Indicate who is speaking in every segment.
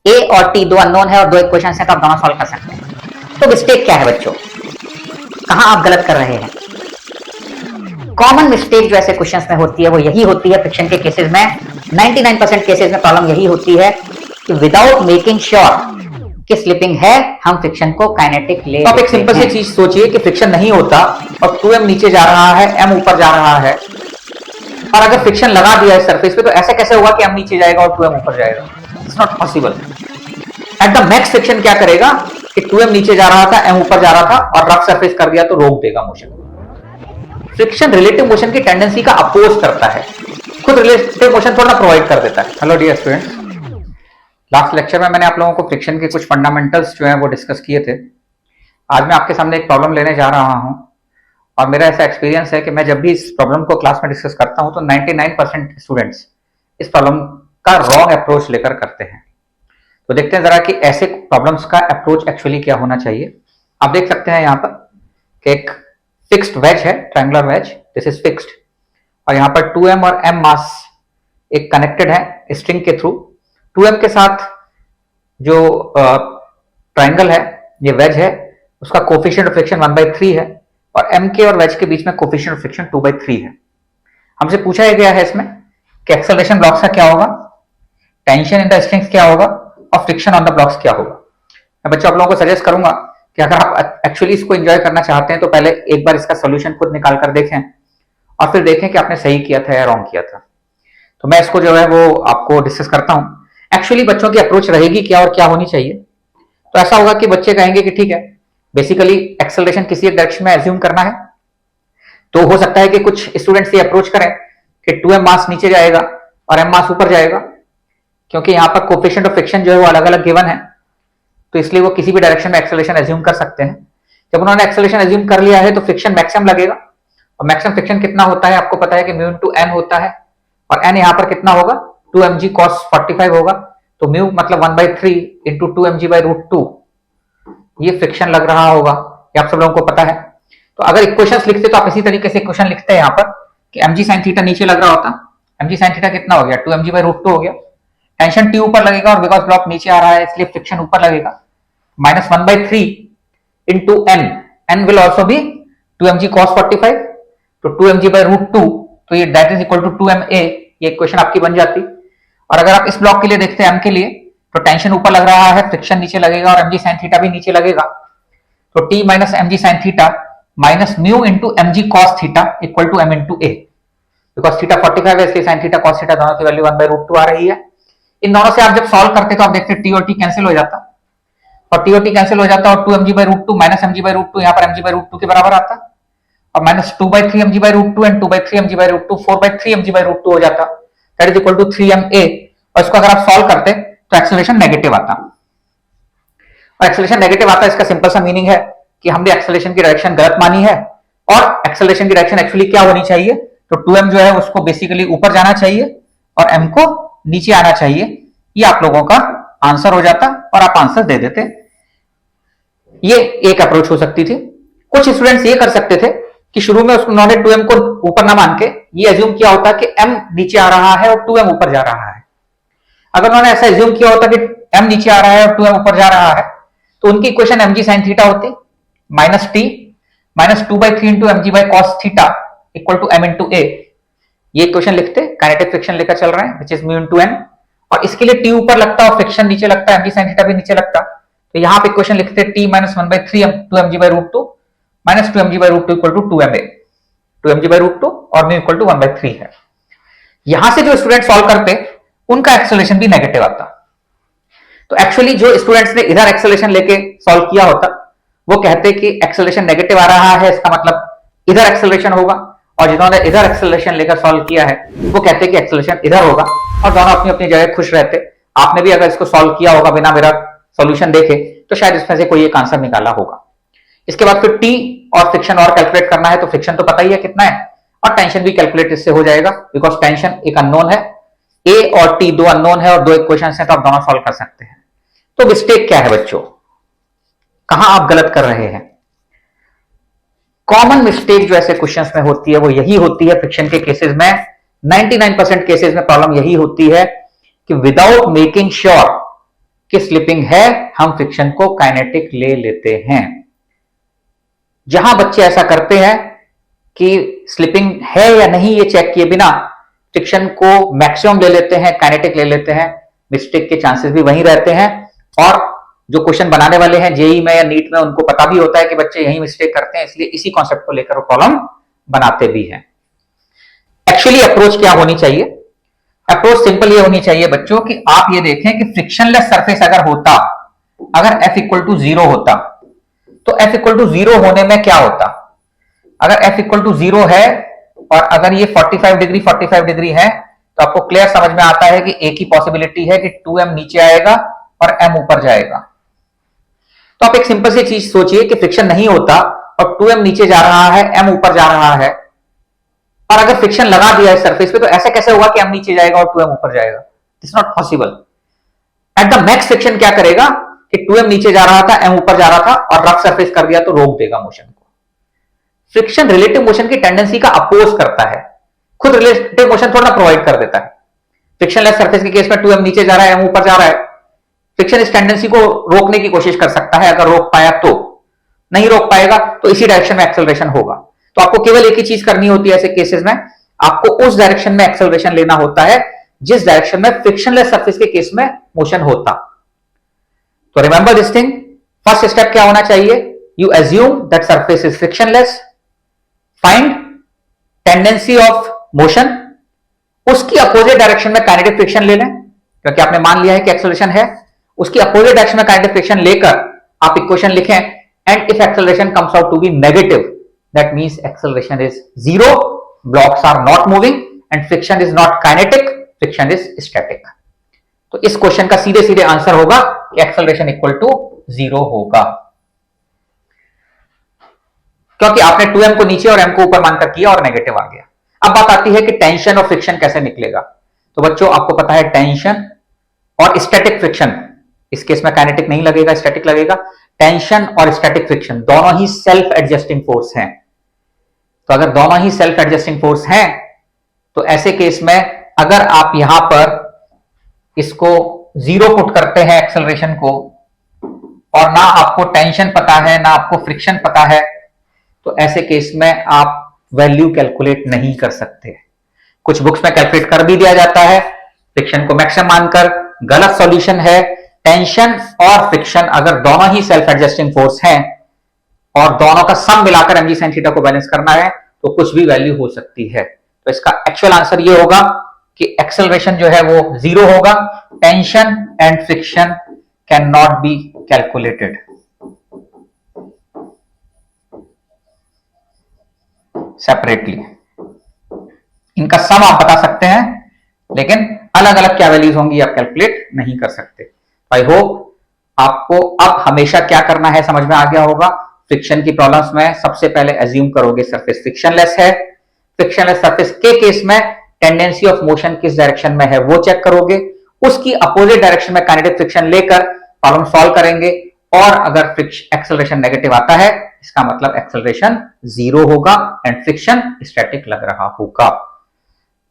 Speaker 1: ए और टी दो अननोन है और दो इक्वेशन है तो आप दोनों सॉल्व कर सकते हैं। तो मिस्टेक क्या है बच्चों, कहां आप गलत कर रहे हैं? कॉमन मिस्टेक जो ऐसे क्वेश्चंस में होती है वो यही होती है फ्रिक्शन के केसेस में, 99% केसेस में प्रॉब्लम यही होती है कि विदाउट मेकिंग श्योर कि स्लिपिंग है हम फ्रिक्शन को काइनेटिक ले।
Speaker 2: तो आप एक सिंपल सी चीज सोचिए कि फ्रिक्शन नहीं होता और 2m नीचे जा रहा है, m ऊपर जा रहा है, और अगर फ्रिक्शन लगा दिया है सरफेस पे तो ऐसा कैसे होगा कि m नीचे जाएगा और 2m ऊपर जाएगा? It's not possible. At the max friction क्या करेगा कि 2m नीचे जा रहा था, m ऊपर जा रहा था और रफ सरफेस कर दिया तो रोक देगा मोशन। फ्रिक्शन रिलेटिव मोशन की टेंडेंसी का अपोज करता है, खुद रिलेटिव मोशन थोड़ा प्रोवाइड कर देता है। Hello dear students, last lecture में मैंने आप लोगों को फ्रिक्शन के कुछ फंडामेंटल्स जो है वो डिस्कस किए थे। आज मैं आपके सामने एक प्रॉब्लम लेने जा रहा हूं और मेरा ऐसा एक्सपीरियंस है कि मैं जब भी इस प्रॉब्लम को क्लास में डिस्कस करता हूं तो 99% स्टूडेंट्स इस प्रॉब्लम का रॉन्ग अप्रोच लेकर करते हैं। तो देखते हैं जरा कि ऐसे प्रॉब्लम्स का अप्रोच एक्चुअली क्या होना चाहिए। आप देख सकते हैं यहाँ पर कि एक फिक्स्ड वेज है, triangular wedge, this is fixed, और यहाँ पर 2m और m मास एक कनेक्टेड है स्ट्रिंग के थ्रू। 2m के साथ जो ट्रायंगल है, ये वेज है, उसका कोफिशिएंट ऑफ फ्रिक्शन 1/3 है और m के और वेज के बीच में कोफिशिएंट ऑफ फ्रिक्शन 2/3 है। हमसे पूछा गया है इसमें कि एक्सेलरेशन ब्लॉक्स का क्या होगा, टेंशन इन द स्ट्रिंग्स क्या होगा और फ्रिक्शन ऑन द ब्लॉक्स क्या होगा। मैं बच्चों आप लोगों को सजेस्ट करूंगा कि अगर आप एक्चुअली इसको एंजॉय करना चाहते हैं तो पहले एक बार इसका सोल्यूशन खुद निकाल कर देखें और फिर देखें कि आपने सही किया था या रॉन्ग किया था। तो मैं इसको जो है वो आपको डिस्कस करता हूं। एक्चुअली बच्चों की अप्रोच रहेगी क्या और क्या होनी चाहिए। तो ऐसा होगा कि बच्चे कहेंगे कि ठीक है, बेसिकली एक्सेलरेशन किसी एक डायरेक्शन में एज्यूम करना है, तो हो सकता है कि कुछ स्टूडेंट्स ये अप्रोच करें कि 2m मास नीचे जाएगा और m मास ऊपर जाएगा, क्योंकि यहाँ पर कोफिशिएंट ऑफ फ्रिक्शन जो है वो अलग अलग गिवन है, तो इसलिए वो किसी भी डायरेक्शन में एक्सेलरेशन एज्यूम कर सकते हैं। जब उन्होंने एक्सेलरेशन एज्यूम कर लिया है तो फ्रिक्शन मैक्सिमम लगेगा, और मैक्सिमम फ्रिक्शन कितना होता है आपको पता है कि म्यू इनटू n होता है, और n यहाँ पर कितना होगा 2mg cos 45 होगा, तो म्यू मतलब 1/3 इंटू 2mg/√2 ये फ्रिक्शन लग रहा होगा, ये आप सब लोगों को पता है। तो अगर इक्वेशंस लिखते तो आप इसी तरीके से इक्वेशन लिखते हैं यहाँ पर कि mg sin थीटा नीचे लग रहा होता, mg sin थीटा कितना हो गया 2mg/√2 हो गया, टेंशन T ऊपर लगेगा और बिकॉज ब्लॉक नीचे आ रहा है इसलिए फ्रिक्शन ऊपर लगेगा, minus 1/3 into n will also be 2mg cos 45, तो 2mg/√2, तो ये that is equal to 2ma, ये इक्वेशन आपकी बन जाती। और अगर आप इस ब्लॉक के लिए देखते हैं m के लिए, तो टेंशन ऊपर लग रहा है, फ्रिक्शन नीचे लगेगा और mg sin थीटा भी नीचे लगेगा, तो t minus mg sin theta minus mu into mg cos theta equal to m into a, because theta 45 है इसलिए sin थीटा cos थीटा दोनों की वैल्यू 1/√2 आ रही है। इन दोनों से आप जब सॉल्व करते तो आप देखते t और t कैंसिल हो जाता, और t और t कैंसिल हो जाता और 2mg/√2 माइनस mg/√2 यहाँ पर mg/√2 के बराबर आता, और minus 2/3 mg/√2 and 2/3 mg/√2 4/3 mg/√2 हो जाता, that is equal to 3ma। और इसको अगर आप सॉल्व करते तो एक्सेलरेशन नेगेटिव आता, और एक्सेलरेशन नेगेटिव आता इसका सिंपल सा मीनिंग है कि हमने एक्सेलरेशन की डायरेक्शन गलत मानी है, और एक्सेलरेशन की डायरेक्शन एक्चुअली क्या होनी चाहिए, तो 2m जो है उसको बेसिकली ऊपर जाना चाहिए और m को नीचे आना चाहिए। ये आप लोगों का आंसर हो जाता और आप आंसर दे देते। ये एक अप्रोच हो सकती थी। कुछ स्टूडेंट्स ये कर सकते थे कि शुरू में उन्होंने 2m को ऊपर ना मान के ये एज्यूम किया होता कि m नीचे आ रहा है और 2m ऊपर जा रहा है। अगर उन्होंने ऐसा एज्यूम किया होता कि m नीचे आ रहा है और 2m ऊपर जा रहा है, तो उनकी इक्वेशन mg sin थीटा होती minus t minus 2/3 into mg by cos theta equal to m into a। ये इक्वेशन लिखते, काइनेटिक फ्रिक्शन लेकर चल रहे हैं which is mu into n, और इसके लिए t ऊपर लगता और फ्रिक्शन नीचे लगता, mg sin थीटा भी नीचे लगता, तो यहां पे इक्वेशन लिखते t minus 1/3 2mg/√2 minus 2mg/√2 equal to 2ma, 2mg/√2 और म्यू इक्वल टू 1/3 है। यहां से जो स्टूडेंट सॉल्व करते उनका एक्सेलरेशन भी नेगेटिव आता। तो एक्चुअली जो स्टूडेंट्स ने इधर एक्सेलरेशन लेके सॉल्व किया होता वो कहते कि एक्सेलरेशन नेगेटिव आ रहा है, इसका मतलब इधर एक्सेलरेशन होगा, और जिन्होंने इधर एक्सेलरेशन लेकर सॉल्व किया है वो कहते कि एक्सेलरेशन इधर होगा, और दोनों अपनी अपनी जगह खुश रहते। आपने भी अगर इसको सॉल्व किया होगा बिना मेरा सॉल्यूशन देखे तो शायद इसमें से कोई एक आंसर निकाला होगा। इसके बाद फिर टी और फ्रिक्शन और कैलकुलेट करना है, तो फ्रिक्शन तो पता ही है कितना है, और टेंशन भी कैलकुलेट इससे हो जाएगा, बिकॉज टेंशन एक अननोन है, ए और टी दो अननोन है और दो इक्वेशन है, तो आप दोनों सॉल्व कर सकते हैं। तो मिस्टेक क्या है बच्चों, कहां आप गलत कर रहे हैं? कॉमन मिस्टेक जो ऐसे क्वेश्चंस में होती है वो यही होती है फ्रिक्शन के केसेस में, 99% केसेस में प्रॉब्लम यही होती है कि विदाउट मेकिंग श्योर कि स्लिपिंग है, हम फ्रिक्शन को काइनेटिक ले लेते हैं। जहां बच्चे ऐसा करते हैं कि स्लिपिंग है या नहीं ये चेक किए बिना फ्रिक्शन को मैक्सिमम ले लेते हैं, काइनेटिक ले लेते हैं, मिस्टेक के चांसेस भी वहीं रहते हैं। और जो क्वेश्चन बनाने वाले हैं जेई में या नीट में, उनको पता भी होता है कि बच्चे यही मिस्टेक करते हैं, इसलिए इसी कॉन्सेप्ट को लेकर वो प्रॉब्लम बनाते भी हैं। एक्चुअली अप्रोच क्या होनी चाहिए? अप्रोच सिंपल ये होनी चाहिए बच्चों कि आप ये देखें कि फ्रिक्शनलेस सरफेस अगर होता, अगर F इक्वल टू 0 होता, तो F इक्वल टू 0 होने में क्या होता? अगर F इक्वल टू 0 है और अगर ये 45 डिग्री है, तो आपको क्लियर समझ में आता है कि एक ही पॉसिबिलिटी है कि 2m नीचे आएगा और m ऊपर जाएगा। तो आप एक सिंपल सी चीज सोचिए कि फ्रिक्शन नहीं होता और 2m नीचे जा रहा है, m ऊपर जा रहा है, और अगर फ्रिक्शन लगा दिया है सरफेस पे, तो ऐसा कैसे होगा कि m नीचे जाएगा और 2m ऊपर जाएगा? It's not possible. At the max friction क्या करेगा कि 2m नीचे जा रहा था, m ऊपर जा रहा था, और रफ सरफेस कर दिया तो रोक देगा मोशन को। फ्रिक्शन रिलेटिव मोशन की टेंडेंसी का अपोज करता है, खुद रिलेटिव मोशन थोड़ा प्रोवाइड कर देता है। फ्रिक्शनलेस सरफेस के केस में 2m नीचे जा रहा है, m ऊपर जा रहा है, फ्रिक्शन इस टेंडेंसी को रोकने की कोशिश कर सकता है। अगर रोक पाया तो, नहीं रोक पाएगा तो इसी डायरेक्शन में एक्सेलरेशन होगा। तो आपको केवल एक ही चीज करनी होती है ऐसे केसेस में, आपको उस डायरेक्शन में एक्सेलरेशन लेना होता है जिस डायरेक्शन में फ्रिक्शनलेस सरफेस के केस में मोशन होता। तो remember this thing, first step क्या होना चाहिए? You assume that surface is frictionless, find tendency of motion, उसकी अपोजिट डायरेक्शन में काइनेटिक फ्रिक्शन ले लें, क्योंकि आपने मान लिया है कि एक्सेलरेशन है। उसकी अपोजिट डायरेक्शन में काइनेटिक फ्रिक्शन लेकर आप इक्वेशन लिखें, and if acceleration comes out to be negative, that means acceleration is 0, blocks are not moving and friction is not kinetic, friction is static. तो इस क्वेश्चन का सीधे सीधे आंसर होगा कि एक्सेलरेशन इक्वल टू 0 होगा, क्योंकि आपने 2m को नीचे और m को ऊपर मानकर किया और नेगेटिव आ गया। अब बात आती है कि टेंशन और फ्रिक्शन कैसे निकलेगा। तो बच्चों आपको पता है टेंशन और स्टैटिक फ्रिक्शन, इस केस में काइनेटिक नहीं लगेगा, स्टैटिक लगेगा। टेंशन और स्टैटिक फ्रिक्शन दोनों ही सेल्फ एडजस्टिंग फोर्स हैं। तो अगर दोनों ही सेल्फ एडजस्टिंग फोर्स हैं, तो ऐसे केस में अगर आप यहां पर इसको 0 पुट करते हैं एक्सेलरेशन को, और ना आपको टेंशन पता है ना आपको फ्रिक्शन पता है, तो ऐसे केस में आप वैल्यू कैलकुलेट नहीं कर सकते। कुछ बुक्स में कैलकुलेट कर भी दिया जाता है फ्रिक्शन को मैक्सिमम मानकर, गलत सॉल्यूशन है। टेंशन और फ्रिक्शन अगर दोनों ही सेल्फ एडजस्टिंग फोर्स हैं और दोनों का सम मिलाकर mg sin थीटा को बैलेंस करना है, तो कुछ भी वैल्यू हो सकती है। तो इसका एक्चुअल आंसर ये होगा कि एक्सेलरेशन जो है वो 0 होगा। Tension and friction can not be calculated separately. इनका सम आप बता सकते हैं, लेकिन अलग अलग क्या वैल्यूज होंगी आप कैलकुलेट नहीं कर सकते। आई होप आपको अब हमेशा क्या करना है समझ में आ गया होगा। फ्रिक्शन की प्रॉब्लम्स में सबसे पहले एज्यूम करोगे सरफेस फ्रिक्शनलेस है। फ्रिक्शनलेस सरफेस के केस में टेंडेंसी ऑफ मोशन किस डायरेक्शन में है वो चेक करोगे, उसकी अपोजिट डायरेक्शन में काइनेटिक फ्रिक्शन लेकर प्रॉब्लम सॉल्व करेंगे, और अगर एक्सेलरेशन नेगेटिव आता है इसका मतलब एक्सेलरेशन 0 होगा एंड फ्रिक्शन स्टैटिक लग रहा होगा।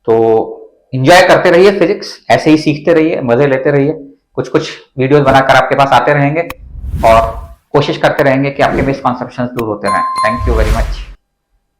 Speaker 2: तो एंजॉय करते रहिए फिजिक्स, ऐसे ही सीखते रहिए, मजे लेते रहिए। कुछ कुछ वीडियोस बनाकर आपके पास आते रहेंगे और कोशिश करते रहेंगे कि आपके मिसकंसेप्शंस दूर होते रहें। Thank you very much.